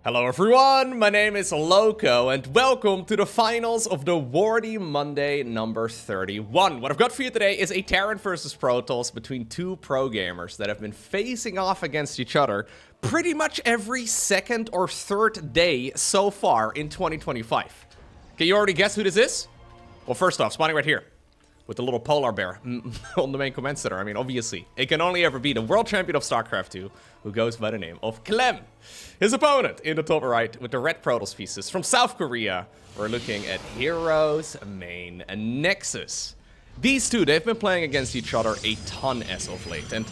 Hello everyone, my name is Lowko and welcome to the finals of the Wardy Monday number 31. What I've got for you today is a Terran versus Protoss between two pro gamers that have been facing off against each other pretty much every second or third day so far in 2025. Can you already guess who this is? Well, first off, spawning right here with the little polar bear on the main command center. I mean, obviously, it can only ever be the world champion of StarCraft 2, who goes by the name of Clem. His opponent in the top right with the red Protoss pieces from South Korea. We're looking at herO's main Nexus. These two, they've been playing against each other a ton as of late. And,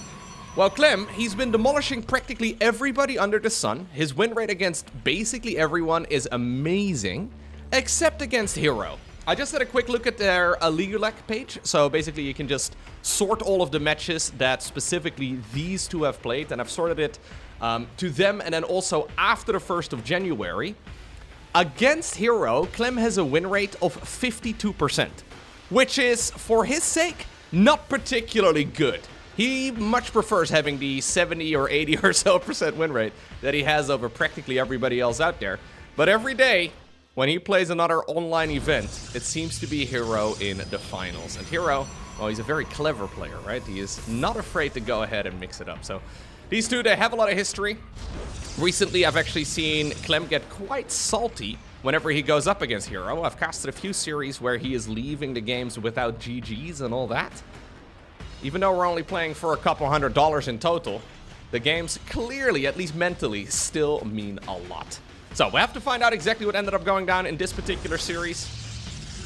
well, Clem, he's been demolishing practically everybody under the sun. His win rate against basically everyone is amazing, except against herO. I just had a quick look at their League page, so basically you can just sort all of the matches that specifically these two have played, and I've sorted it to them, and then also after the 1st of January. Against herO, Clem has a win rate of 52%, which is, for his sake, not particularly good. He much prefers having the 70 or 80 or so % win rate that he has over practically everybody else out there. But every day, when he plays another online event, it seems to be herO in the finals. And herO, well, he's a very clever player, right? He is not afraid to go ahead and mix it up. So these two, they have a lot of history. Recently, I've actually seen Clem get quite salty whenever he goes up against herO. I've casted a few series where he is leaving the games without GGs and all that. Even though we're only playing for a couple $100 in total, the games clearly, at least mentally, still mean a lot. So we have to find out exactly what ended up going down in this particular series.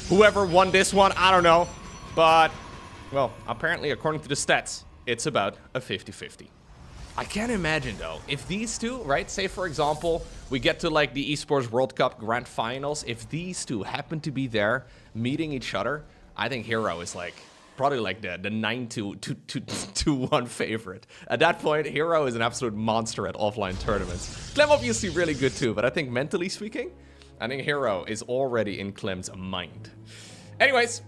Whoever won this one, I don't know. But, well, apparently, according to the stats, it's about a 50-50. I can't imagine, though, if these two, right, say, for example, we get to, like, the Esports World Cup Grand Finals. If these two happen to be there, meeting each other, I think herO is, like, probably like the 9-2-1 favorite. At that point, herO is an absolute monster at offline tournaments. Clem obviously really good too, but I think mentally speaking, I think herO is already in Clem's mind. Anyways,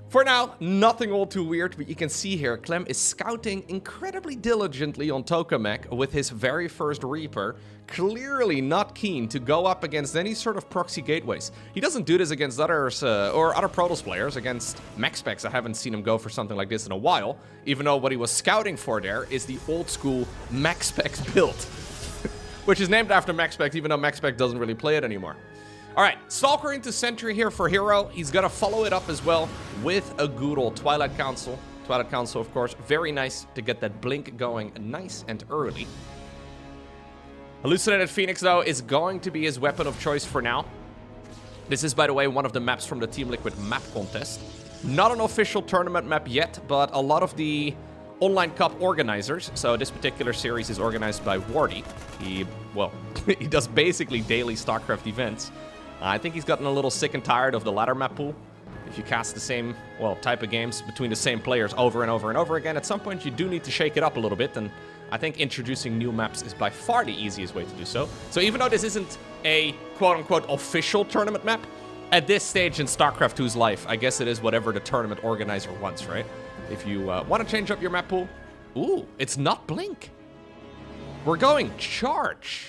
for now, nothing all too weird, but you can see here, Clem is scouting incredibly diligently on Tokome with his very first Reaper, clearly not keen to go up against any sort of proxy gateways. He doesn't do this against others, or other Protoss players. Against MaxSpecs, I haven't seen him go for something like this in a while, even though what he was scouting for there is the old school MaxSpecs build, which is named after MaxSpecs, even though MaxSpec doesn't really play it anymore. Alright, Stalker into Sentry here for herO. He's gonna follow it up as well with a good old Twilight Council. Twilight Council, of course, very nice to get that blink going nice and early. Hallucinated Phoenix, though, is going to be his weapon of choice for now. This is, by the way, one of the maps from the Team Liquid map contest. Not an official tournament map yet, but a lot of the online cup organizers, so this particular series is organized by Wardy. He does basically daily StarCraft events. I think he's gotten a little sick and tired of the ladder map pool. If you cast the same, well, type of games between the same players over and over and over again, at some point you do need to shake it up a little bit, and I think introducing new maps is by far the easiest way to do so. So even though this isn't a quote-unquote official tournament map, at this stage in StarCraft 2's life, I guess it is whatever the tournament organizer wants, right? If you want to change up your map pool, ooh, it's not Blink. We're going Charge.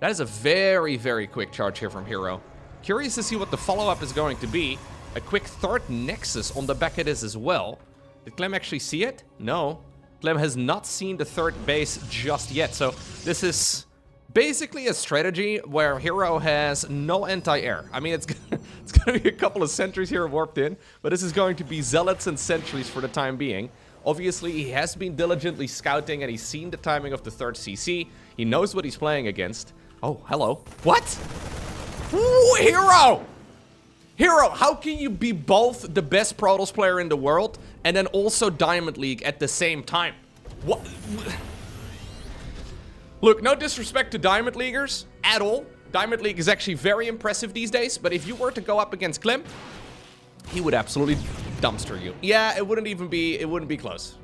That is a very, very quick charge here from herO. Curious to see what the follow-up is going to be. A quick third Nexus on the back of this as well. Did Clem actually see it? No. Clem has not seen the third base just yet. So this is basically a strategy where herO has no anti-air. I mean, it's going to be a couple of sentries here warped in, but this is going to be Zealots and sentries for the time being. Obviously, he has been diligently scouting and he's seen the timing of the third CC. He knows what he's playing against. Oh, hello. What? Ooh, herO! herO, how can you be both the best Protoss player in the world and then also Diamond League at the same time? What? Look, no disrespect to Diamond Leaguers at all. Diamond League is actually very impressive these days, but if you were to go up against Clem, he would absolutely dumpster you. Yeah, it wouldn't be close.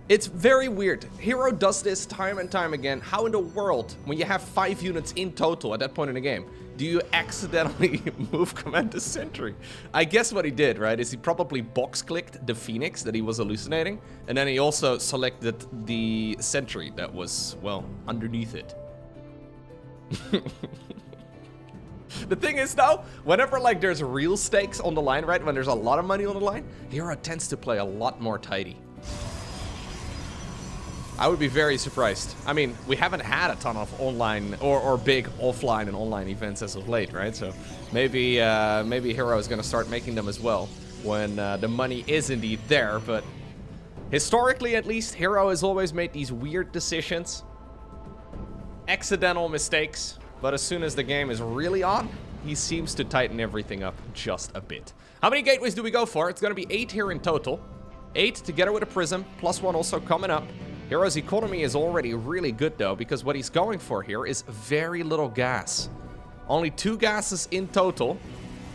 It's very weird. herO does this time and time again. How in the world, when you have 5 units in total at that point in the game, do you accidentally move command to Sentry? I guess what he did, right, is he probably box-clicked the Phoenix that he was hallucinating, and then he also selected the Sentry that was, well, underneath it. The thing is, though, whenever, like, there's real stakes on the line, right? When there's a lot of money on the line, hero tends to play a lot more tidy. I would be very surprised. I mean, we haven't had a ton of online or big offline and online events as of late, right? So maybe hero is going to start making them as well when the money is indeed there. But historically, at least, hero has always made these weird decisions. Accidental mistakes. But as soon as the game is really on, he seems to tighten everything up just a bit. How many gateways do we go for? It's going to be 8 here in total. 8 together with a prism, +1 also coming up. Hero's economy is already really good, though, because what he's going for here is very little gas. Only 2 gases in total.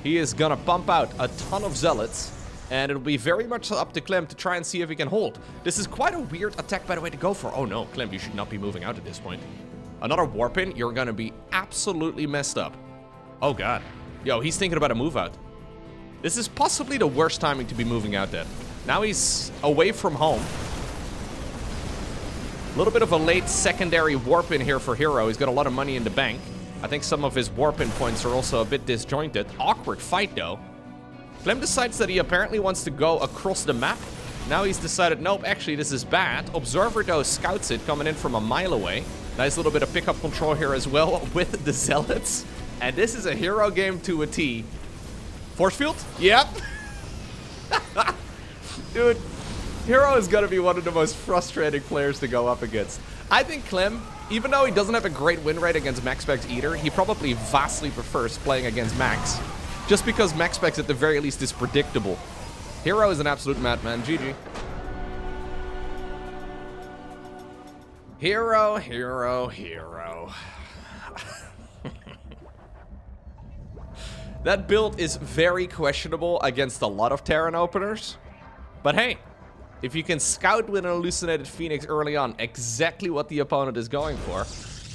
He is going to pump out a ton of Zealots, and it'll be very much up to Clem to try and see if he can hold. This is quite a weird attack, by the way, to go for. Oh no, Clem, you should not be moving out at this point. Another warp in, you're gonna be absolutely messed up. Oh god. Yo, he's thinking about a move out. This is possibly the worst timing to be moving out then. Now he's away from home. A little bit of a late secondary warp in here for hero. He's got a lot of money in the bank. I think some of his warp in points are also a bit disjointed. Awkward fight though. Clem decides that he apparently wants to go across the map. Now he's decided, nope, actually this is bad. Observer though scouts it coming in from a mile away. Nice little bit of pickup control here as well with the Zealots. And this is a hero game to a T. Force field? Yep. Dude, hero is going to be one of the most frustrating players to go up against. I think Clem, even though he doesn't have a great win rate against max specs either, he probably vastly prefers playing against max. Just because max specs at the very least is predictable. Hero is an absolute madman. GG. Hero, hero, hero. That build is very questionable against a lot of Terran openers. But hey, if you can scout with an hallucinated Phoenix early on exactly what the opponent is going for,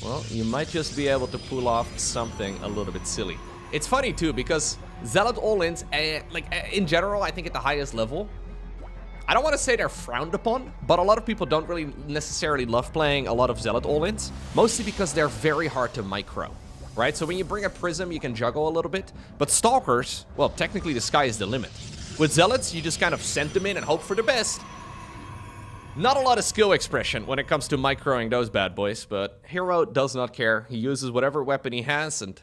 well, you might just be able to pull off something a little bit silly. It's funny too, because Zealot all-ins, in general, I think at the highest level, I don't want to say they're frowned upon, but a lot of people don't really necessarily love playing a lot of Zealot all-ins, mostly because they're very hard to micro, right? So when you bring a Prism, you can juggle a little bit, but Stalkers, well, technically the sky is the limit. With Zealots, you just kind of send them in and hope for the best. Not a lot of skill expression when it comes to microing those bad boys, but hero does not care. He uses whatever weapon he has, and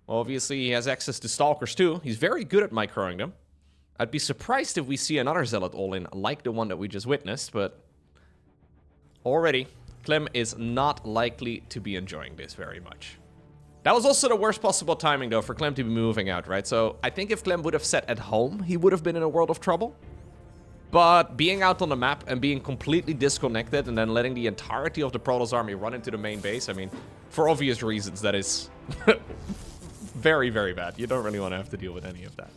well, obviously he has access to Stalkers too. He's very good at microing them. I'd be surprised if we see another Zealot all-in like the one that we just witnessed, but already, Clem is not likely to be enjoying this very much. That was also the worst possible timing, though, for Clem to be moving out, right? So I think if Clem would have sat at home, he would have been in a world of trouble. But being out on the map and being completely disconnected and then letting the entirety of the Protoss army run into the main base, I mean, for obvious reasons, that is very, very bad. You don't really want to have to deal with any of that.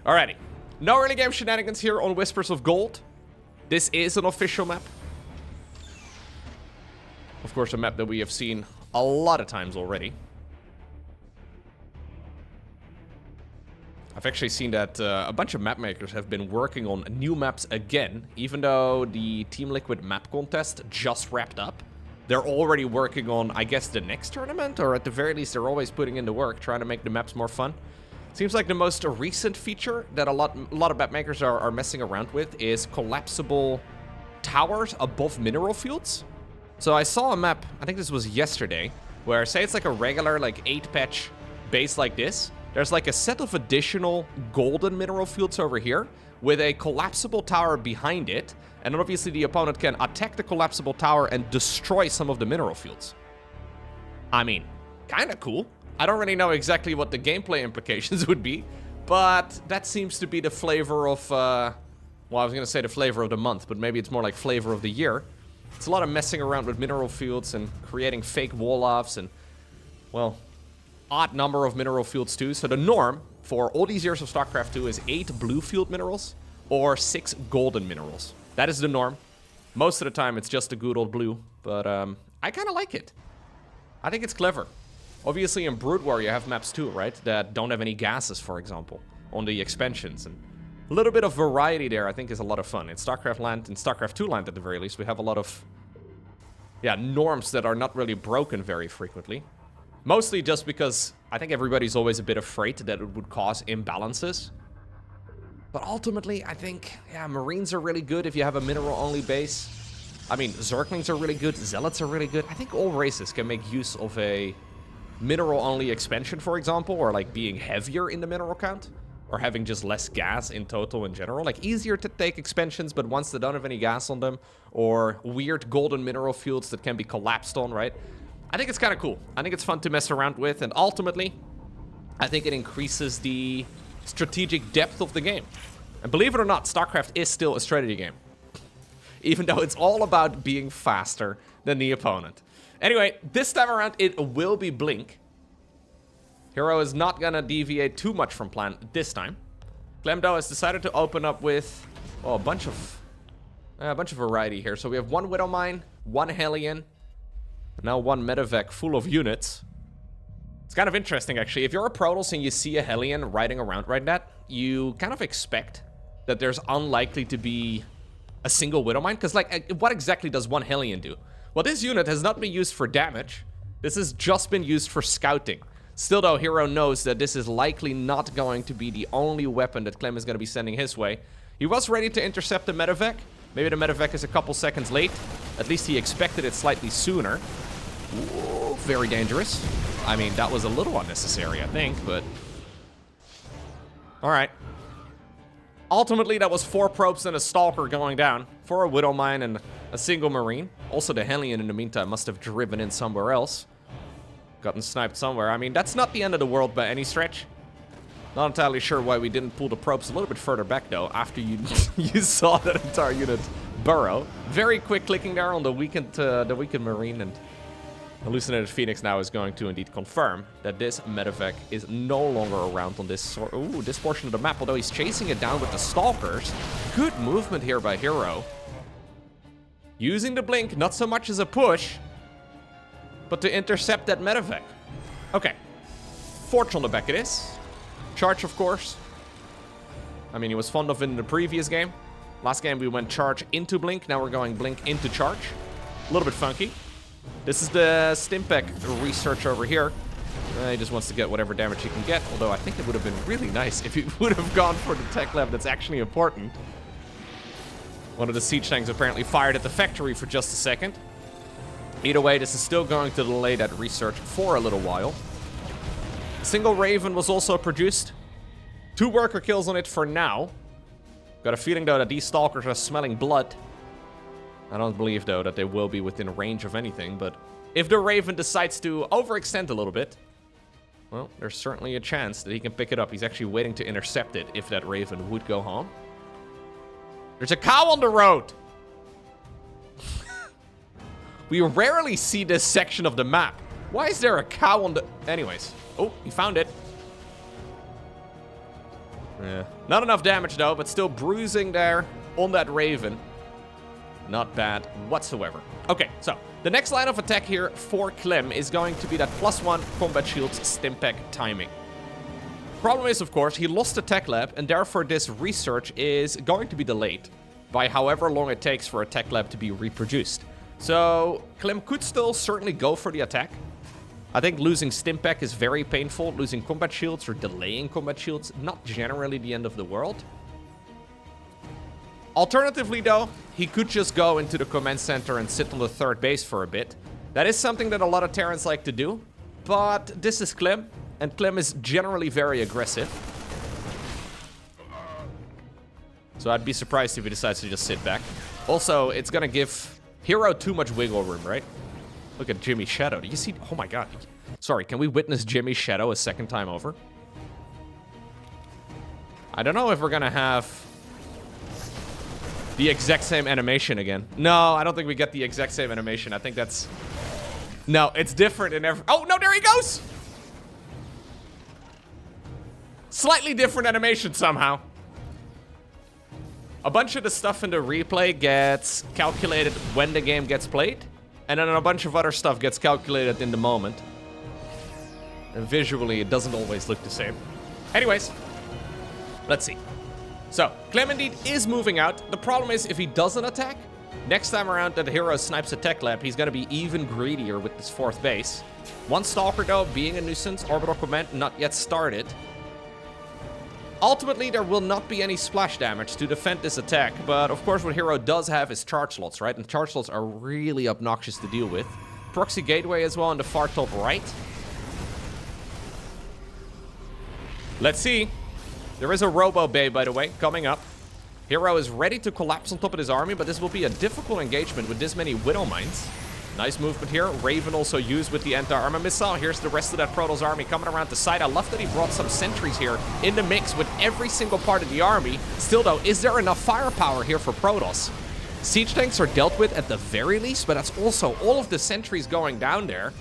Alrighty. No early game shenanigans here on Whispers of Gold. This is an official map. Of course, a map that we have seen a lot of times already. I've actually seen that a bunch of map makers have been working on new maps again, even though the Team Liquid map contest just wrapped up. They're already working on, I guess, the next tournament, or at the very least, they're always putting in the work, trying to make the maps more fun. Seems like the most recent feature that a lot of map makers are messing around with is collapsible towers above mineral fields. So I saw a map, I think this was yesterday, where say it's like a regular like 8-patch base like this. There's like a set of additional golden mineral fields over here with a collapsible tower behind it. And then obviously the opponent can attack the collapsible tower and destroy some of the mineral fields. I mean, kind of cool. I don't really know exactly what the gameplay implications would be, but that seems to be the flavor of, well, I was going to say the flavor of the month, but maybe it's more like flavor of the year. It's a lot of messing around with mineral fields and creating fake wall-offs and, well, odd number of mineral fields too. So the norm for all these years of StarCraft 2 is 8 blue field minerals or 6 golden minerals. That is the norm. Most of the time it's just a good old blue, but I kind of like it. I think it's clever. Obviously in Brood War you have maps too, right? That don't have any gases, for example, on the expansions. And a little bit of variety there I think is a lot of fun. In StarCraft land, in StarCraft 2 land at the very least, we have a lot of, yeah, norms that are not really broken very frequently. Mostly just because I think everybody's always a bit afraid that it would cause imbalances. But ultimately, I think, yeah, Marines are really good if you have a mineral-only base. I mean, Zerglings are really good, Zealots are really good. I think all races can make use of a mineral-only expansion, for example, or like being heavier in the mineral count, or having just less gas in total in general. Like easier to take expansions, but ones that don't have any gas on them, or weird golden mineral fields that can be collapsed on, right? I think it's kind of cool. I think it's fun to mess around with, and ultimately, I think it increases the strategic depth of the game. And believe it or not, StarCraft is still a strategy game. Even though it's all about being faster than the opponent. Anyway, this time around, it will be Blink. Hero is not gonna deviate too much from plan this time. Clem, though, has decided to open up with, oh, a bunch of variety here. So we have one Widow Mine, one Hellion, now one Medevac full of units. It's kind of interesting, actually. If you're a Protoss and you see a Hellion riding around right now, you kind of expect that there's unlikely to be a single Widow Mine. Because, like, what exactly does one Hellion do? Well, this unit has not been used for damage. This has just been used for scouting. Still, though, Hero knows that this is likely not going to be the only weapon that Clem is going to be sending his way. He was ready to intercept the Medevac. Maybe the Medevac is a couple seconds late. At least he expected it slightly sooner. Ooh, very dangerous. I mean, that was a little unnecessary, I think, but... Alright. Ultimately, that was 4 probes and a Stalker going down for a Widow Mine and a single Marine. Also, the Hellion, in the meantime, must have driven in somewhere else. Gotten sniped somewhere. I mean, that's not the end of the world by any stretch. Not entirely sure why we didn't pull the probes a little bit further back, though, after you you saw that entire unit burrow. Very quick clicking there on the weakened Marine, and Hallucinated Phoenix now is going to indeed confirm that this Medevac is no longer around on this this portion of the map, although he's chasing it down with the Stalkers. Good movement here by Hero. Using the Blink, not so much as a push, but to intercept that Medevac. Okay. Forge on the back it is. Charge, of course. I mean, he was fond of it in the previous game. Last game we went charge into Blink, now we're going Blink into charge. A little bit funky. This is the Stimpeg research over here. He just wants to get whatever damage he can get, although I think it would have been really nice if he would have gone for the tech lab that's actually important. One of the siege tanks apparently fired at the factory for just a second. Either way, this is still going to delay that research for a little while. A single Raven was also produced. 2 worker kills on it for now. Got a feeling, though, that these Stalkers are smelling blood. I don't believe, though, that they will be within range of anything, but if the Raven decides to overextend a little bit, well, there's certainly a chance that he can pick it up. He's actually waiting to intercept it if that Raven would go home. There's a cow on the road! We rarely see this section of the map. Why is there a cow on the... Anyways. Oh, he found it. Yeah. Not enough damage, though, but still bruising there on that Raven. Not bad whatsoever. Okay, so the next line of attack here for Clem is going to be that +1 combat shields Stimpeg timing. Problem is, of course, he lost the tech lab, and therefore this research is going to be delayed by however long it takes for a tech lab to be reproduced. So Clem could still certainly go for the attack. I think losing Stimpeg is very painful. Losing combat shields or delaying combat shields, not generally the end of the world. Alternatively, though, he could just go into the command center and sit on the 3rd base for a bit. That is something that a lot of Terrans like to do. But this is Clem, and Clem is generally very aggressive. So I'd be surprised if he decides to just sit back. Also, it's gonna give Hero too much wiggle room, right? Look at Jimmy's shadow. Do you see? Oh my god. Sorry, can we witness Jimmy's shadow a second time over? I don't know if we're gonna have the exact same animation again. No, I don't think we get the exact same animation. I think that's... No, it's different in every... Oh, no, there he goes! Slightly different animation somehow. A bunch of the stuff in the replay gets calculated when the game gets played. And then a bunch of other stuff gets calculated in the moment. And visually, it doesn't always look the same. Anyways, let's see. So, Clem indeed is moving out. The problem is, if he doesn't attack, next time around that Hero snipes a tech lab, he's going to be even greedier with this 4th base. One Stalker, though, being a nuisance. Orbital Command not yet started. Ultimately, there will not be any splash damage to defend this attack. But, of course, what hero does have is charge slots, right? And charge slots are really obnoxious to deal with. Proxy Gateway as well on the far top right. Let's see. There is a Robo Bay, by the way, coming up. Hero is ready to collapse on top of his army, but this will be a difficult engagement with this many Widow Mines. Nice movement here. Raven also used with the anti-armor missile. Here's the rest of that Protoss army coming around the side. I love that he brought some sentries here in the mix with every single part of the army. Still, though, is there enough firepower here for Protoss? Siege tanks are dealt with at the very least, but that's also all of the sentries going down there.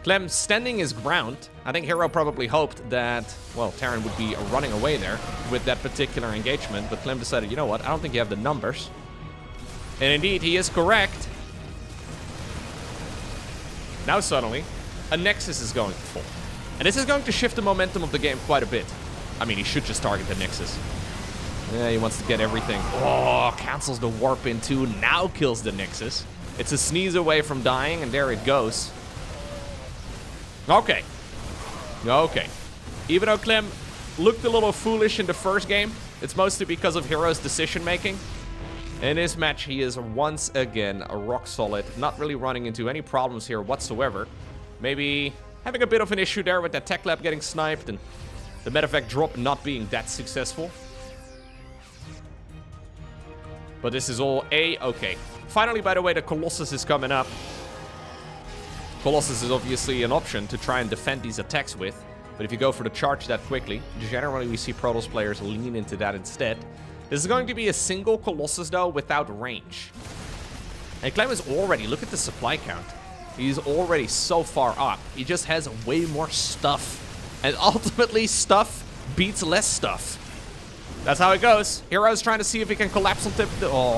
Clem standing his ground. I think Hero probably hoped that, well, Terran would be running away there with that particular engagement, but Clem decided, you know what, I don't think you have the numbers. And indeed, he is correct. Now suddenly, a Nexus is going full. And this is going to shift the momentum of the game quite a bit. I mean, he should just target the Nexus. Yeah, he wants to get everything. Oh, cancels the warp in too, now kills the Nexus. It's a sneeze away from dying, and there it goes. Okay. Okay. Even though Clem looked a little foolish in the first game, it's mostly because of Hero's decision making. In this match, he is once again a rock solid, not really running into any problems here whatsoever. Maybe having a bit of an issue there with that tech lab getting sniped and the medevac drop not being that successful. But this is all A-okay. Finally, by the way, the Colossus is coming up. Colossus is obviously an option to try and defend these attacks with. But if you go for the charge that quickly, generally we see Protoss players lean into that instead. This is going to be a single Colossus, though, without range. And Clem is already, look at the supply count. He's already so far up. He just has way more stuff. And ultimately, stuff beats less stuff. That's how it goes. Hero's trying to see if he can collapse on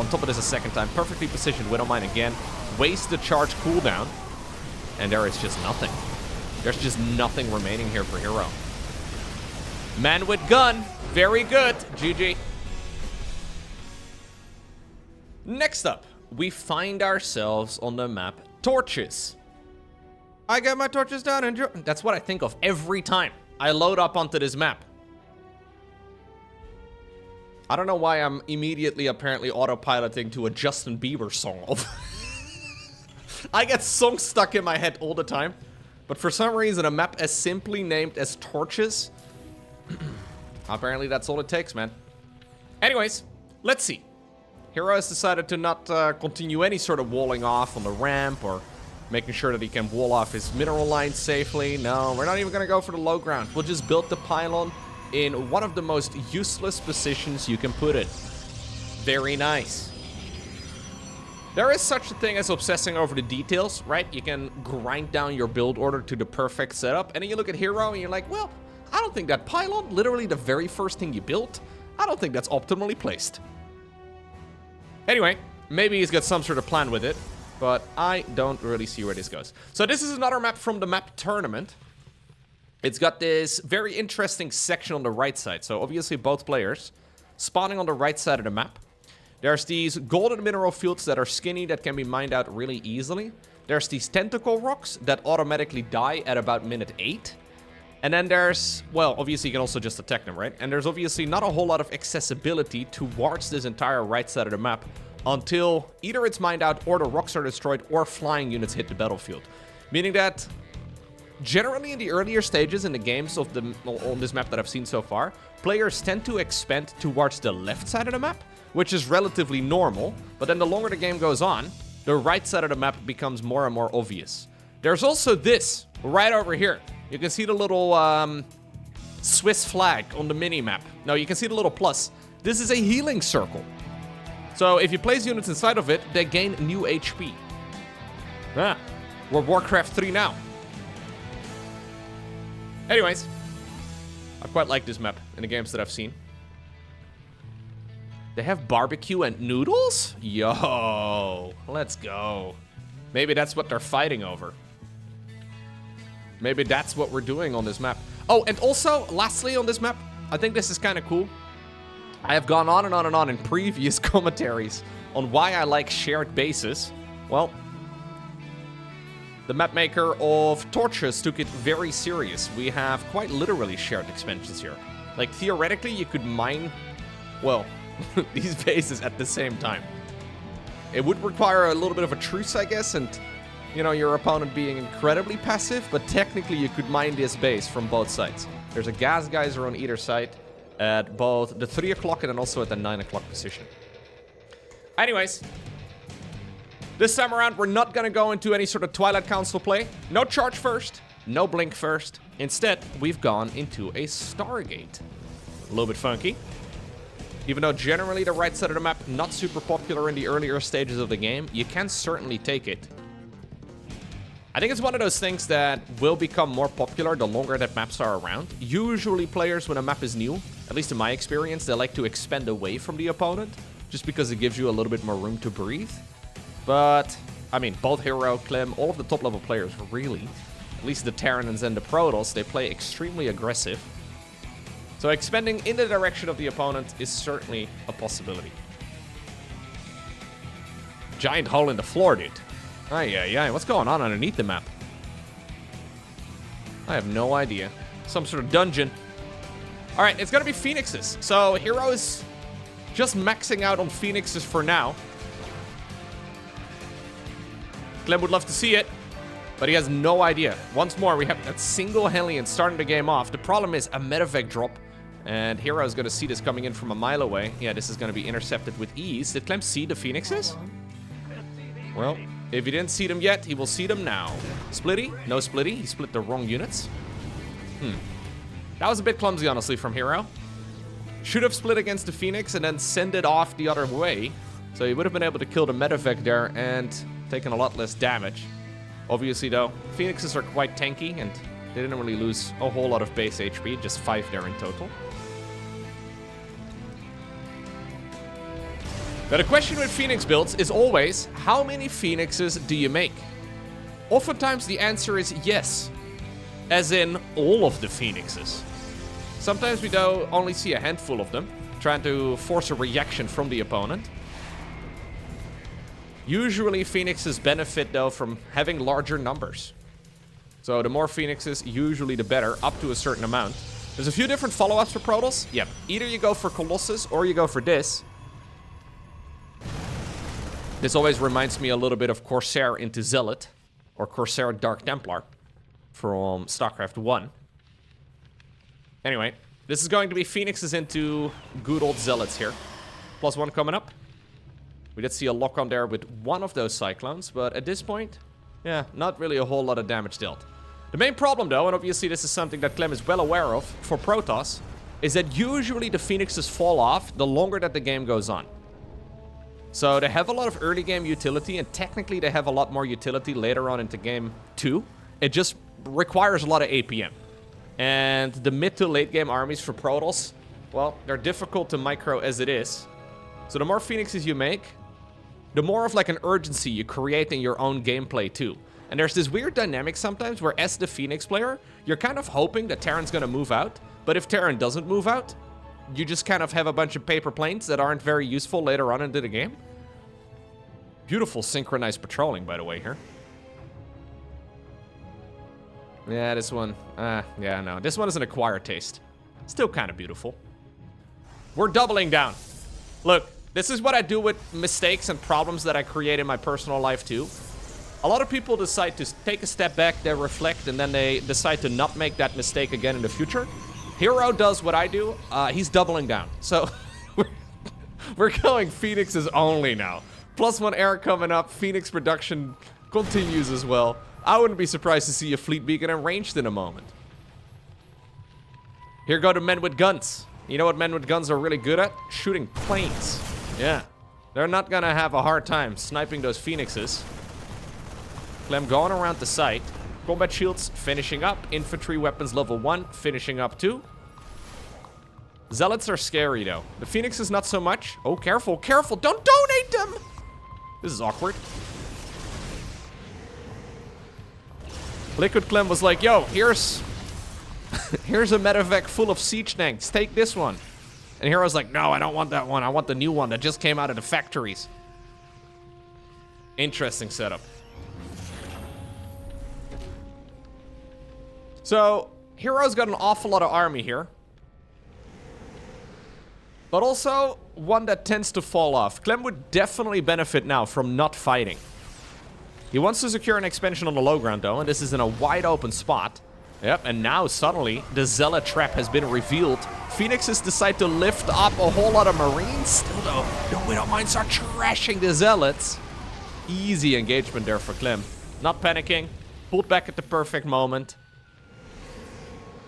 top of this a second time. Perfectly positioned Widow Mine again. Waste the charge cooldown. And there is just nothing. There's just nothing remaining here for Hero. Man with gun. Very good. GG. Next up, we find ourselves on the map Torches. I get my torches down and that's what I think of every time I load up onto this map. I don't know why I'm immediately apparently autopiloting to a Justin Bieber song. I get songs stuck in my head all the time. But for some reason, a map as simply named as Torches, apparently that's all it takes, man. Anyways, let's see. Hero has decided to not continue any sort of walling off on the ramp or making sure that he can wall off his mineral lines safely. No, we're not even going to go for the low ground. We'll just build the pylon in one of the most useless positions you can put it. Very nice. There is such a thing as obsessing over the details, right? You can grind down your build order to the perfect setup, and then you look at Hero and you're like, well, I don't think that pylon, literally the very first thing you built, I don't think that's optimally placed. Anyway, maybe he's got some sort of plan with it, but I don't really see where this goes. So this is another map from the map tournament. It's got this very interesting section on the right side. So obviously both players spawning on the right side of the map. There's these golden mineral fields that are skinny that can be mined out really easily. There's these tentacle rocks that automatically die at about minute 8. And then there's, well, obviously you can also just attack them, right? And there's obviously not a whole lot of accessibility towards this entire right side of the map until either it's mined out or the rocks are destroyed or flying units hit the battlefield. Meaning that generally in the earlier stages in the games of on this map that I've seen so far, players tend to expand towards the left side of the map, which is relatively normal. But then the longer the game goes on, the right side of the map becomes more and more obvious. There's also this right over here. You can see the little Swiss flag on the mini-map. No, you can see the little plus. This is a healing circle. So if you place units inside of it, they gain new HP. Ah, we're Warcraft 3 now. Anyways, I quite like this map in the games that I've seen. They have barbecue and noodles? Yo, let's go. Maybe that's what they're fighting over. Maybe that's what we're doing on this map. Oh, and also, lastly on this map, I think this is kind of cool. I have gone on and on and on in previous commentaries on why I like shared bases. Well, The map maker of Torches took it very serious. We have quite literally shared expansions here. Like, theoretically, you could mine, well, these bases at the same time. It would require a little bit of a truce, I guess, and, you know, your opponent being incredibly passive, but technically you could mine this base from both sides. There's a gas geyser on either side at both the 3 o'clock and then also at the 9 o'clock position. Anyways, this time around, we're not going to go into any sort of Twilight Council play. No charge first, no blink first. Instead, we've gone into a Stargate. A little bit funky. Even though generally the right side of the map not super popular in the earlier stages of the game, you can certainly take it. I think it's one of those things that will become more popular the longer that maps are around. Usually players, when a map is new, at least in my experience, they like to expand away from the opponent, just because it gives you a little bit more room to breathe. But, I mean, both herO, Clem, all of the top level players really, at least the Terrans and the Protoss, they play extremely aggressive. So expanding in the direction of the opponent is certainly a possibility. Giant hole in the floor, dude. Ay, what's going on underneath the map? I have no idea. Some sort of dungeon. All right, it's gonna be Phoenixes. So herO's just maxing out on Phoenixes for now. Clem would love to see it, but he has no idea. Once more, we have that single Hellion starting the game off. The problem is a medevac drop, and herO's going to see this coming in from a mile away. Yeah, this is going to be intercepted with ease. Did Clem see the Phoenixes? Well, if he didn't see them yet, he will see them now. Splitty? No Splitty. He split the wrong units. That was a bit clumsy, honestly, from herO. Should have split against the Phoenix and then send it off the other way. So he would have been able to kill the medevac there and taken a lot less damage. Obviously, though, Phoenixes are quite tanky, and they didn't really lose a whole lot of base HP, just 5 there in total. Now, the question with Phoenix builds is always, how many Phoenixes do you make? Oftentimes, the answer is yes, as in all of the Phoenixes. Sometimes we do only see a handful of them, trying to force a reaction from the opponent. Usually, Phoenixes benefit, though, from having larger numbers. So the more Phoenixes, usually the better, up to a certain amount. There's a few different follow-ups for Protoss. Yep, either you go for Colossus or you go for this. This always reminds me a little bit of Corsair into Zealot, or Corsair Dark Templar from StarCraft 1. Anyway, this is going to be Phoenixes into good old Zealots here. +1 coming up. We did see a lock on there with one of those Cyclones, but at this point, yeah, not really a whole lot of damage dealt. The main problem, though, and obviously this is something that Clem is well aware of for Protoss, is that usually the Phoenixes fall off the longer that the game goes on. So they have a lot of early game utility, and technically they have a lot more utility later on into game 2. It just requires a lot of APM. And the mid to late game armies for Protoss, well, they're difficult to micro as it is. So the more Phoenixes you make, the more of like an urgency you create in your own gameplay too. And there's this weird dynamic sometimes where as the Phoenix player, you're kind of hoping that Terran's gonna move out. But if Terran doesn't move out, you just kind of have a bunch of paper planes that aren't very useful later on into the game. Beautiful synchronized patrolling, by the way, here. Yeah, this one, yeah, no. This one is an acquired taste. Still kind of beautiful. We're doubling down. Look, this is what I do with mistakes and problems that I create in my personal life too. A lot of people decide to take a step back, they reflect, and then they decide to not make that mistake again in the future. herO does what I do. He's doubling down. So we're going Phoenixes only now. +1 air coming up. Phoenix production continues as well. I wouldn't be surprised to see a fleet beacon ranged in a moment. Here go the men with guns. You know what men with guns are really good at? Shooting planes. Yeah. They're not gonna have a hard time sniping those Phoenixes. Clem going around the site. Combat shields finishing up. Infantry weapons level 1 finishing up too. Zealots are scary though. The Phoenixes not so much. Oh, careful, careful. Don't donate them! This is awkward. Liquid Clem was like, yo, here's a medevac full of siege tanks. Take this one. And herO's like, no, I don't want that one. I want the new one that just came out of the factories. Interesting setup. So, herO's got an awful lot of army here. But also, one that tends to fall off. Clem would definitely benefit now from not fighting. He wants to secure an expansion on the low ground, though, and this is in a wide open spot. Yep, and now suddenly, the Zealot trap has been revealed. Phoenixes decide to lift up a whole lot of Marines. Still, though, the Widow Mines are trashing the Zealots. Easy engagement there for Clem. Not panicking. Pulled back at the perfect moment.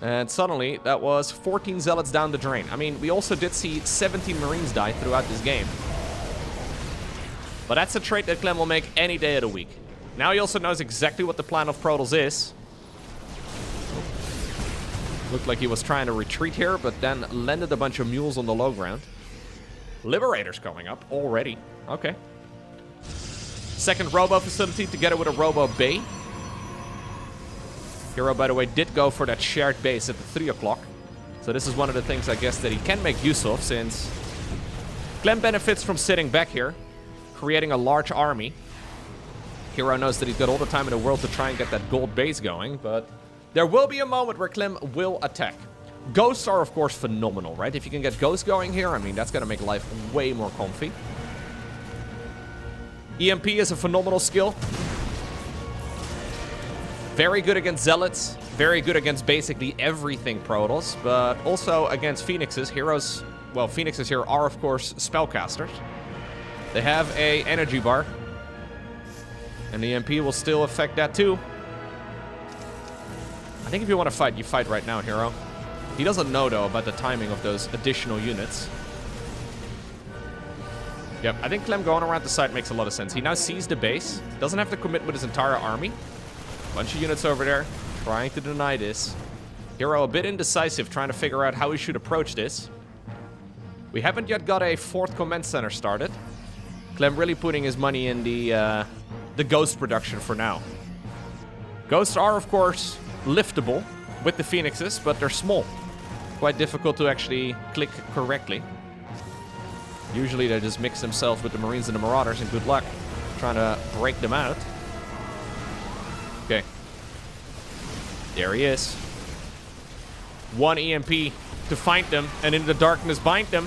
And suddenly, that was 14 Zealots down the drain. I mean, we also did see 17 Marines die throughout this game. But that's a trait that Clem will make any day of the week. Now he also knows exactly what the plan of Protoss is. Looked like he was trying to retreat here, but then landed a bunch of mules on the low ground. Liberator's coming up already. Okay. Second robo facility together with a robo bay. hero, by the way, did go for that shared base at the 3 o'clock. So this is one of the things, I guess, that he can make use of, since Clem benefits from sitting back here, creating a large army. Hero knows that he's got all the time in the world to try and get that gold base going, but there will be a moment where Clem will attack. Ghosts are, of course, phenomenal, right? If you can get ghosts going here, I mean, that's going to make life way more comfy. EMP is a phenomenal skill. Very good against Zealots. Very good against basically everything Protoss, but also against Phoenixes. Heroes, well, Phoenixes here are, of course, spellcasters. They have a energy bar. And the EMP will still affect that too. I think if you want to fight, you fight right now, hero. He doesn't know, though, about the timing of those additional units. Yep, I think Clem going around the site makes a lot of sense. He now sees the base. Doesn't have to commit with his entire army. Bunch of units over there trying to deny this. Hero a bit indecisive, trying to figure out how he should approach this. We haven't yet got a 4th command center started. Clem really putting his money in the ghost production for now. Ghosts are, of course, liftable with the Phoenixes, but they're small. Quite difficult to actually click correctly. Usually they just mix themselves with the Marines and the Marauders, and good luck trying to break them out. Okay. There he is. One EMP to find them, and in the darkness bind them.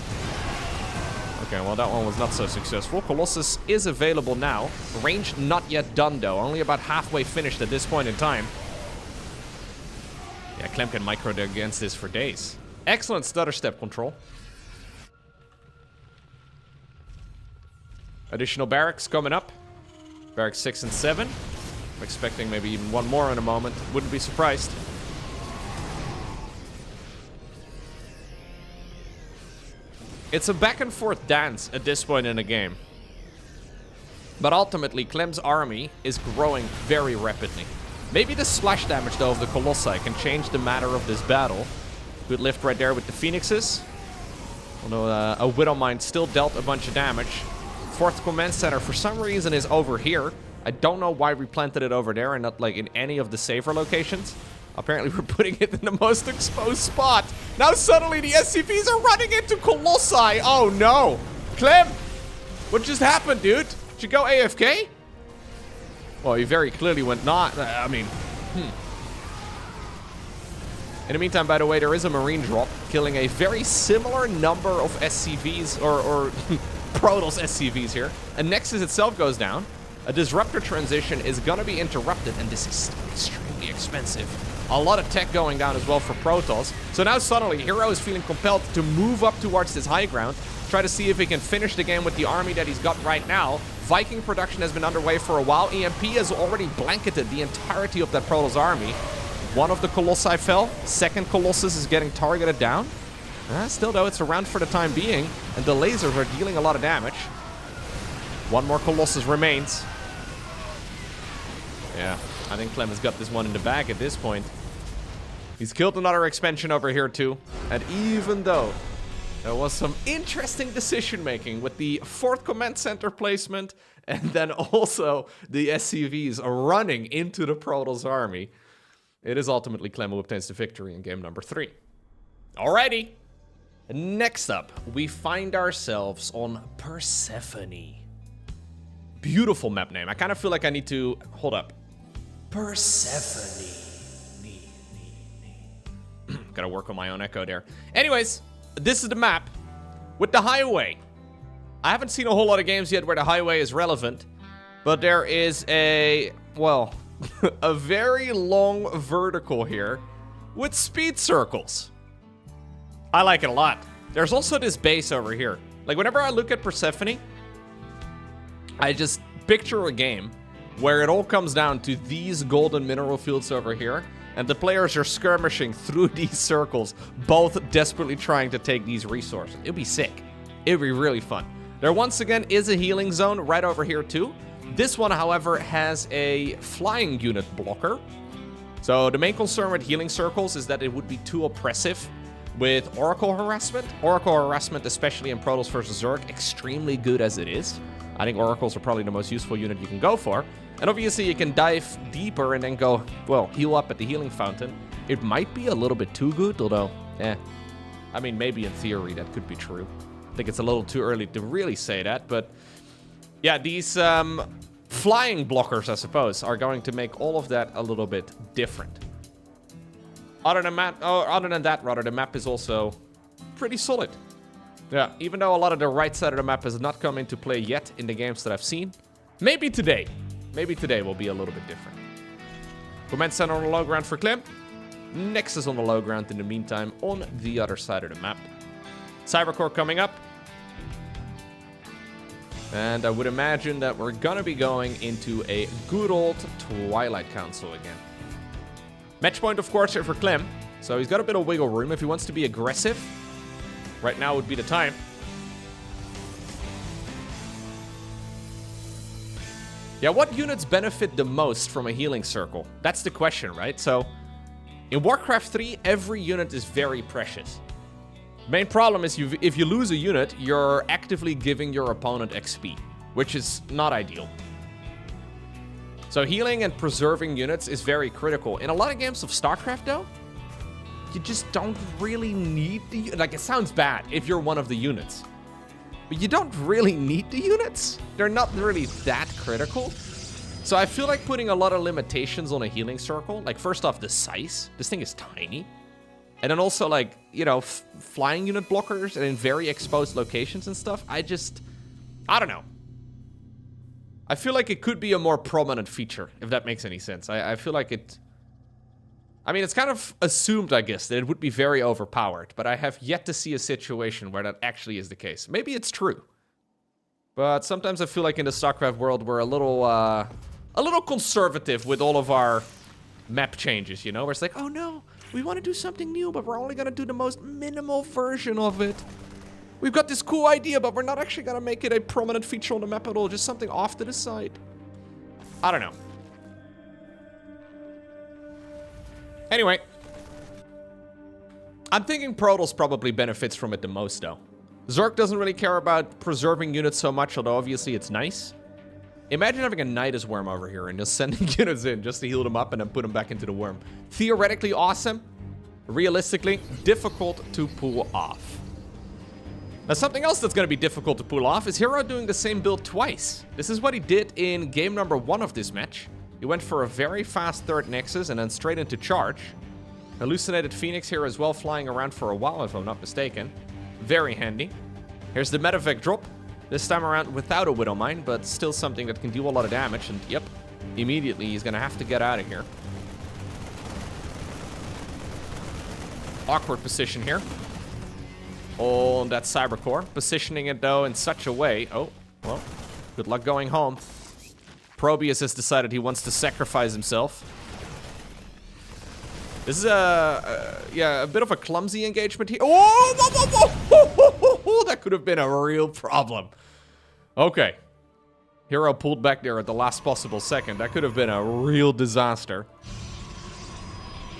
Okay, well, that one was not so successful. Colossus is available now. Range not yet done, though. Only about halfway finished at this point in time. Yeah, Clem can micro against this for days. Excellent stutter step control. Additional barracks coming up. Barracks 6 and 7. I'm expecting maybe even one more in a moment. Wouldn't be surprised. It's a back and forth dance at this point in the game. But ultimately, Clem's army is growing very rapidly. Maybe the splash damage, though, of the Colossi can change the matter of this battle. Good lift right there with the Phoenixes. Although a Widowmine still dealt a bunch of damage. 4th command center, for some reason, is over here. I don't know why we planted it over there and not, like, in any of the safer locations. Apparently, we're putting it in the most exposed spot. Now, suddenly, the SCVs are running into Colossi. Oh, no. Clem, what just happened, dude? Did you go AFK? Well, he very clearly went not. I mean, In the meantime, by the way, there is a Marine drop, killing a very similar number of SCVs, or Protoss SCVs here. And Nexus itself goes down. A Disruptor transition is going to be interrupted, and this is extremely expensive. A lot of tech going down as well for Protoss. So now suddenly, Hero is feeling compelled to move up towards this high ground, try to see if he can finish the game with the army that he's got right now. Viking production has been underway for a while. EMP has already blanketed the entirety of that Protoss army. One of the Colossi fell. 2nd Colossus is getting targeted down. Still, though, it's around for the time being, and the lasers are dealing a lot of damage. One more Colossus remains. Yeah, I think Clem has got this one in the bag at this point. He's killed another expansion over here, too. And even though there was some interesting decision-making with the 4th command center placement, and then also the SCVs running into the Protoss army, it is ultimately Clem who obtains the victory in game number 3. Alrighty. Next up, we find ourselves on Persephone. Beautiful map name. I kind of feel like I need to... Hold up. Persephone. Gotta work on my own echo there. Anyways, this is the map with the highway. I haven't seen a whole lot of games yet where the highway is relevant, but there is a, well, a very long vertical here with speed circles. I like it a lot. There's also this base over here. Like, whenever I look at Persephone, I just picture a game where it all comes down to these golden mineral fields over here, and the players are skirmishing through these circles, both desperately trying to take these resources. It'd be sick. It'd be really fun. There once again is a healing zone right over here too. This one, however, has a flying unit blocker. So the main concern with healing circles is that it would be too oppressive with Oracle harassment. Oracle harassment, especially in Protoss versus Zerg, extremely good as it is. I think Oracles are probably the most useful unit you can go for. And obviously you can dive deeper and then go, well, heal up at the healing fountain. It might be a little bit too good, although, I mean, maybe in theory that could be true. I think it's a little too early to really say that, but yeah, these flying blockers, I suppose, are going to make all of that a little bit different. Other than that, the map is also pretty solid. Yeah, even though a lot of the right side of the map has not come into play yet in the games that I've seen, maybe today will be a little bit different. Command center on the low ground for Clem. Nexus on the low ground in the meantime on the other side of the map. Cybercore coming up. And I would imagine that we're gonna be going into a good old Twilight Council again. Match point, of course, here for Clem. So he's got a bit of wiggle room if he wants to be aggressive. Right now would be the time. Yeah, what units benefit the most from a healing circle? That's the question, right? So, in Warcraft 3, every unit is very precious. Main problem is if you lose a unit, you're actively giving your opponent XP, which is not ideal. So healing and preserving units is very critical. In a lot of games of StarCraft, though, you just don't really need the... Like, it sounds bad if you're one of the units. But you don't really need the units. They're not really that critical. So I feel like putting a lot of limitations on a healing circle. Like, first off, the size. This thing is tiny. And then also, like, you know, flying unit blockers and in very exposed locations and stuff. I don't know. I feel like it could be a more prominent feature, if that makes any sense. I feel like it... I mean, it's kind of assumed, I guess, that it would be very overpowered, but I have yet to see a situation where that actually is the case. Maybe it's true. But sometimes I feel like in the StarCraft world, we're a little conservative with all of our map changes, you know? Where it's like, oh no, we want to do something new, but we're only going to do the most minimal version of it. We've got this cool idea, but we're not actually going to make it a prominent feature on the map at all, just something off to the side. I don't know. Anyway, I'm thinking Protoss probably benefits from it the most, though. Zerg doesn't really care about preserving units so much, although obviously it's nice. Imagine having a Nidus worm over here and just sending units in just to heal them up and then put them back into the worm. Theoretically awesome. Realistically, difficult to pull off. Now, something else that's going to be difficult to pull off is herO doing the same build twice. This is what he did in game number 1 of this match. He went for a very fast third Nexus and then straight into charge. Hallucinated Phoenix here as well, flying around for a while, if I'm not mistaken. Very handy. Here's the medevac drop. This time around without a Widowmine, but still something that can do a lot of damage. And yep, immediately he's going to have to get out of here. Awkward position here on that Cybercore. Positioning it, though, in such a way... Oh, well, good luck going home. Probius has decided he wants to sacrifice himself. This is a bit of a clumsy engagement here. Oh, whoa, whoa, whoa. That could have been a real problem. Okay. herO pulled back there at the last possible second. That could have been a real disaster.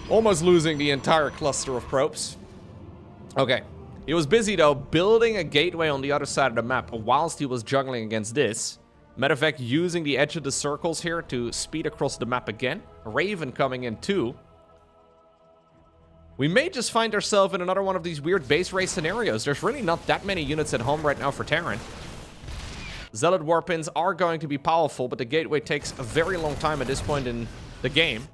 Almost losing the entire cluster of probes. Okay. He was busy, though, building a gateway on the other side of the map whilst he was juggling against this. Medevac using the edge of the circles here to speed across the map again. Raven coming in too. We may just find ourselves in another one of these weird base race scenarios. There's really not that many units at home right now for Terran. Zealot warpins are going to be powerful, but the gateway takes a very long time at this point in the game.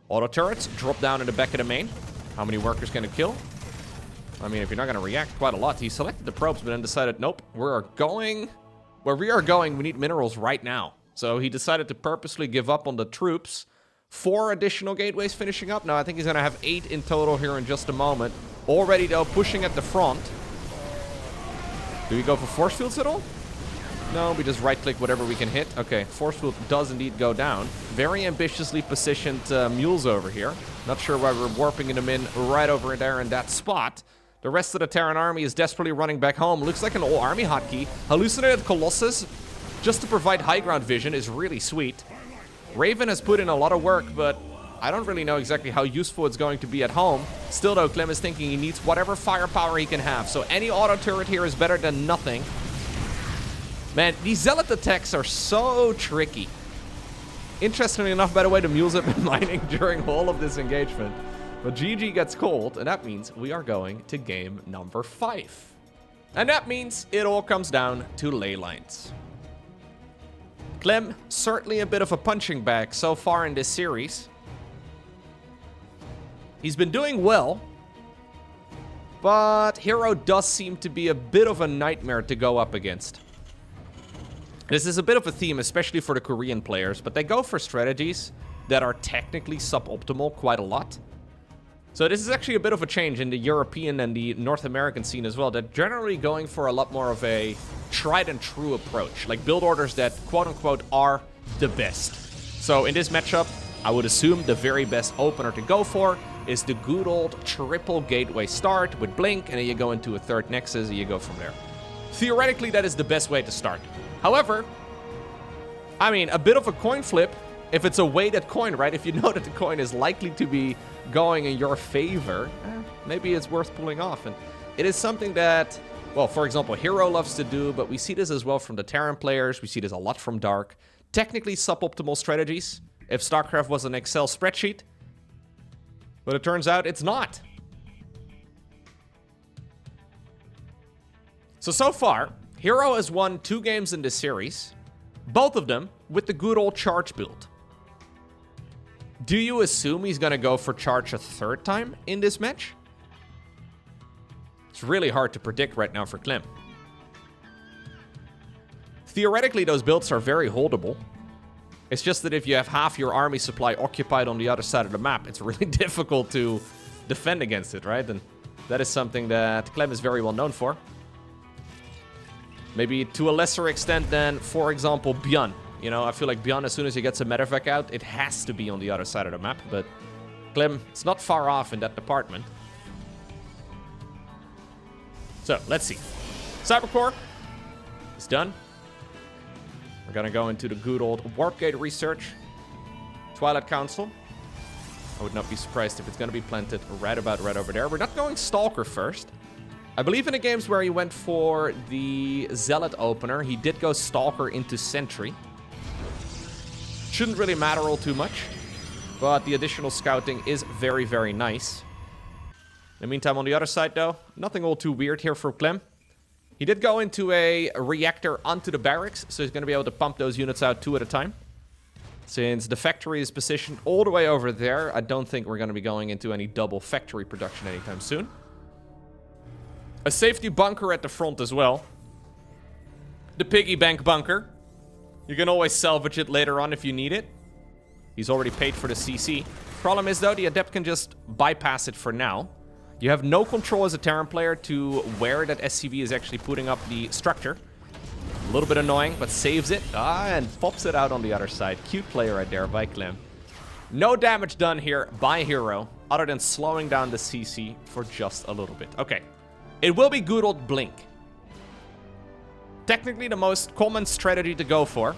Auto turrets drop down in the back of the main. How many workers can it kill? I mean, if you're not going to react quite a lot. He selected the probes, but then decided, nope, we're going... Where we are going, we need minerals right now. So he decided to purposely give up on the troops. 4 additional gateways finishing up. Now, I think he's going to have 8 in total here in just a moment. Already, though, pushing at the front. Do we go for force fields at all? No, we just right-click whatever we can hit. Okay, force field does indeed go down. Very ambitiously positioned mules over here. Not sure why we're warping them in right over there in that spot. The rest of the Terran army is desperately running back home. Looks like an old army hotkey. Hallucinated Colossus, just to provide high ground vision, is really sweet. Raven has put in a lot of work, but I don't really know exactly how useful it's going to be at home. Still, though, Clem is thinking he needs whatever firepower he can have. So any auto turret here is better than nothing. Man, these Zealot attacks are so tricky. Interestingly enough, by the way, the mules have been mining during all of this engagement. But GG gets called, and that means we are going to game number 5. And that means it all comes down to Ley Lines. Clem, certainly a bit of a punching bag so far in this series. He's been doing well, but herO does seem to be a bit of a nightmare to go up against. This is a bit of a theme, especially for the Korean players, but they go for strategies that are technically suboptimal quite a lot. So this is actually a bit of a change in the European and the North American scene as well. They're generally going for a lot more of a tried and true approach, like build orders that quote-unquote are the best. So in this matchup, I would assume the very best opener to go for is the good old triple gateway start with blink, and then you go into a third nexus and you go from there. Theoretically, that is the best way to start. However, I mean, a bit of a coin flip, if it's a weighted coin, right? If you know that the coin is likely to be going in your favor, maybe it's worth pulling off. And it is something that, well, for example, herO loves to do, but we see this as well from the Terran players. We see this a lot from Dark. Technically suboptimal strategies if StarCraft was an Excel spreadsheet. But it turns out it's not. So far, herO has won 2 games in this series, both of them with the good old charge build. Do you assume he's going to go for charge a 3rd time in this match? It's really hard to predict right now for Clem. Theoretically, those builds are very holdable. It's just that if you have half your army supply occupied on the other side of the map, it's really difficult to defend against it, right? And that is something that Clem is very well known for. Maybe to a lesser extent than, for example, Bjorn. You know, I feel like Bjorn, as soon as he gets a medevac out, it has to be on the other side of the map. But Clem is not far off in that department. So, let's see. Cybercore is done. We're gonna go into the good old Warp Gate research. Twilight Council. I would not be surprised if it's gonna be planted right about right over there. We're not going Stalker first. I believe in the games where he went for the Zealot opener, he did go Stalker into Sentry. Shouldn't really matter all too much, but the additional scouting is very, very nice. In the meantime, on the other side, though, nothing all too weird here for Clem. He did go into a reactor onto the barracks, so he's going to be able to pump those units out 2 at a time. Since the factory is positioned all the way over there, I don't think we're going to be going into any double factory production anytime soon. A safety bunker at the front as well. The piggy bank bunker. You can always salvage it later on if you need it. He's already paid for the CC. Problem is, though, the Adept can just bypass it for now. You have no control as a Terran player to where that SCV is actually putting up the structure. A little bit annoying, but saves it. And pops it out on the other side. Cute play right there by Clem. No damage done here by herO, other than slowing down the CC for just a little bit. Okay. It will be good old Blink. Technically the most common strategy to go for,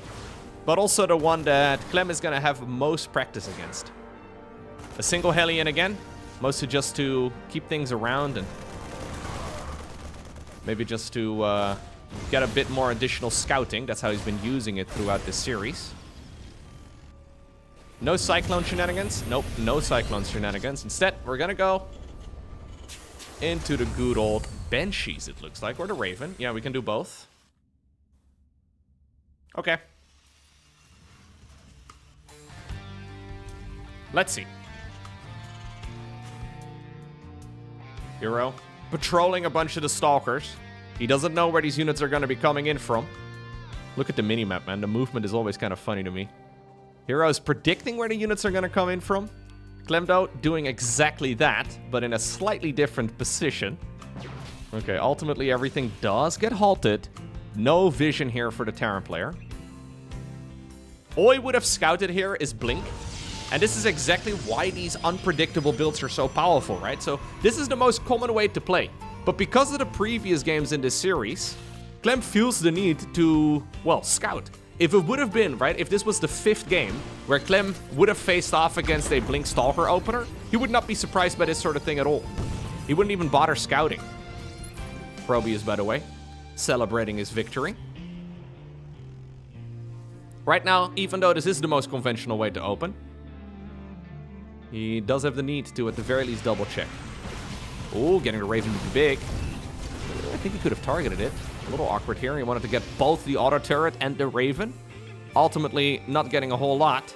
but also the one that Clem is going to have most practice against. A single Hellion again, mostly just to keep things around and maybe just to get a bit more additional scouting. That's how he's been using it throughout this series. No Cyclone shenanigans. Nope, no Cyclone shenanigans. Instead, we're going to go into the good old Banshees, it looks like, or the Raven. Yeah, we can do both. Okay. Let's see. hero patrolling a bunch of the stalkers. He doesn't know where these units are going to be coming in from. Look at the minimap, man. The movement is always kind of funny to me. Hero's predicting where the units are going to come in from. Clem, though, doing exactly that, but in a slightly different position. Okay, ultimately everything does get halted. No vision here for the Terran player. All he would have scouted here is Blink. And this is exactly why these unpredictable builds are so powerful, right? So this is the most common way to play. But because of the previous games in this series, Clem feels the need to, well, scout. If it would have been, right, if this was the 5th game where Clem would have faced off against a Blink Stalker opener, he would not be surprised by this sort of thing at all. He wouldn't even bother scouting. Probius, by the way, celebrating his victory. Right now, even though this is the most conventional way to open, he does have the need to, at the very least, double check. Oh, getting the Raven to be big. I think he could have targeted it. A little awkward here. He wanted to get both the auto turret and the Raven. Ultimately, not getting a whole lot.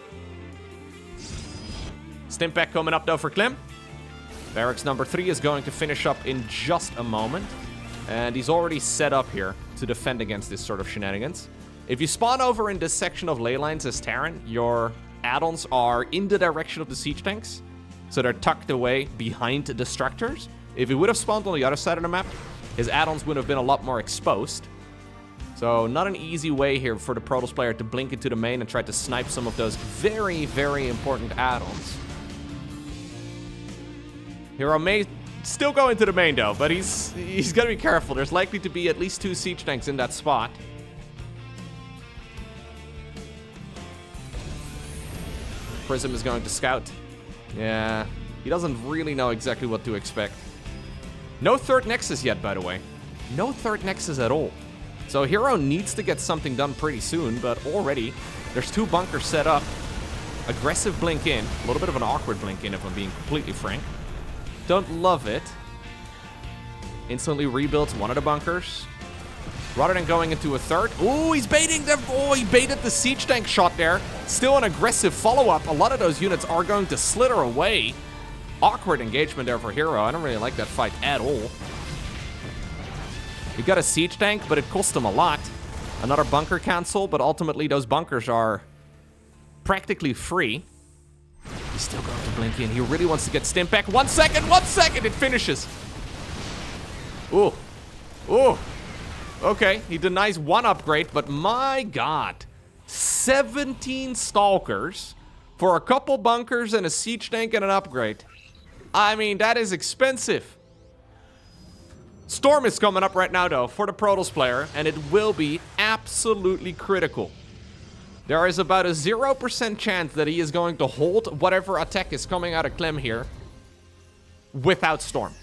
Stimpak coming up, though, for Clem. Barracks number 3 is going to finish up in just a moment. And he's already set up here to defend against this sort of shenanigans. If you spawn over in this section of Ley Lines as Terran, your add-ons are in the direction of the siege tanks. So they're tucked away behind the structures. If he would have spawned on the other side of the map, his add-ons would have been a lot more exposed. So not an easy way here for the Protoss player to blink into the main and try to snipe some of those very, very important add-ons. Hero may still go into the main though, but he's got to be careful. There's likely to be at least 2 siege tanks in that spot. Prism is going to scout. Yeah, he doesn't really know exactly what to expect. No 3rd Nexus yet, by the way. No 3rd Nexus at all. So Hero needs to get something done pretty soon, but already there's 2 bunkers set up. Aggressive blink in. A little bit of an awkward blink in, if I'm being completely frank. Don't love it. Instantly rebuilds one of the bunkers. Rather than going into a 3rd. Oh, he's baiting them. Oh, he baited the siege tank shot there. Still an aggressive follow-up. A lot of those units are going to slither away. Awkward engagement there for Hero. I don't really like that fight at all. He got a siege tank, but it cost him a lot. Another bunker cancel, but ultimately those bunkers are practically free. He's still going to blink in. He really wants to get Stimpak. 1 second, 1 second, it finishes. Ooh. Ooh. Okay, he denies 1 upgrade, but my god. 17 stalkers for a couple bunkers and a siege tank and an upgrade. I mean, that is expensive. Storm is coming up right now, though, for the Protoss player, and it will be absolutely critical. There is about a 0% chance that he is going to hold whatever attack is coming out of Clem here without Storm.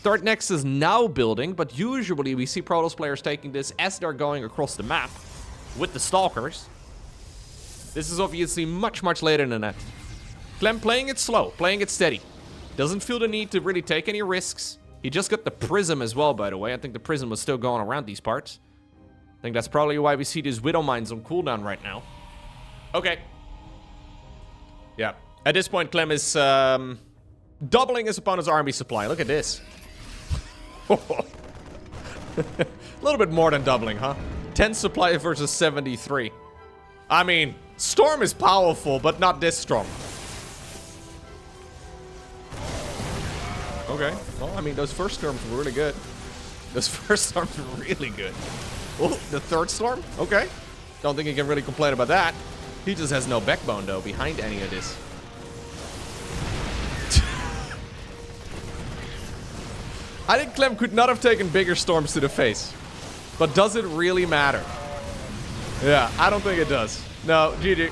3rd Nexus is now building, but usually we see Protoss players taking this as they're going across the map with the Stalkers. This is obviously much, much later than that. Clem playing it slow, playing it steady. Doesn't feel the need to really take any risks. He just got the Prism as well, by the way. I think the Prism was still going around these parts. I think that's probably why we see these Widow Mines on cooldown right now. Okay. Yeah. At this point, Clem is doubling his opponent's army supply. Look at this. A little bit more than doubling, huh? 10 supply versus 73. I mean, Storm is powerful, but not this strong. Okay. Well, I mean, those first storms were really good. Those first storms were really good. Oh, the 3rd storm? Okay. Don't think he can really complain about that. He just has no backbone, though, behind any of this. I think Clem could not have taken bigger storms to the face. But does it really matter? Yeah, I don't think it does. No, GG.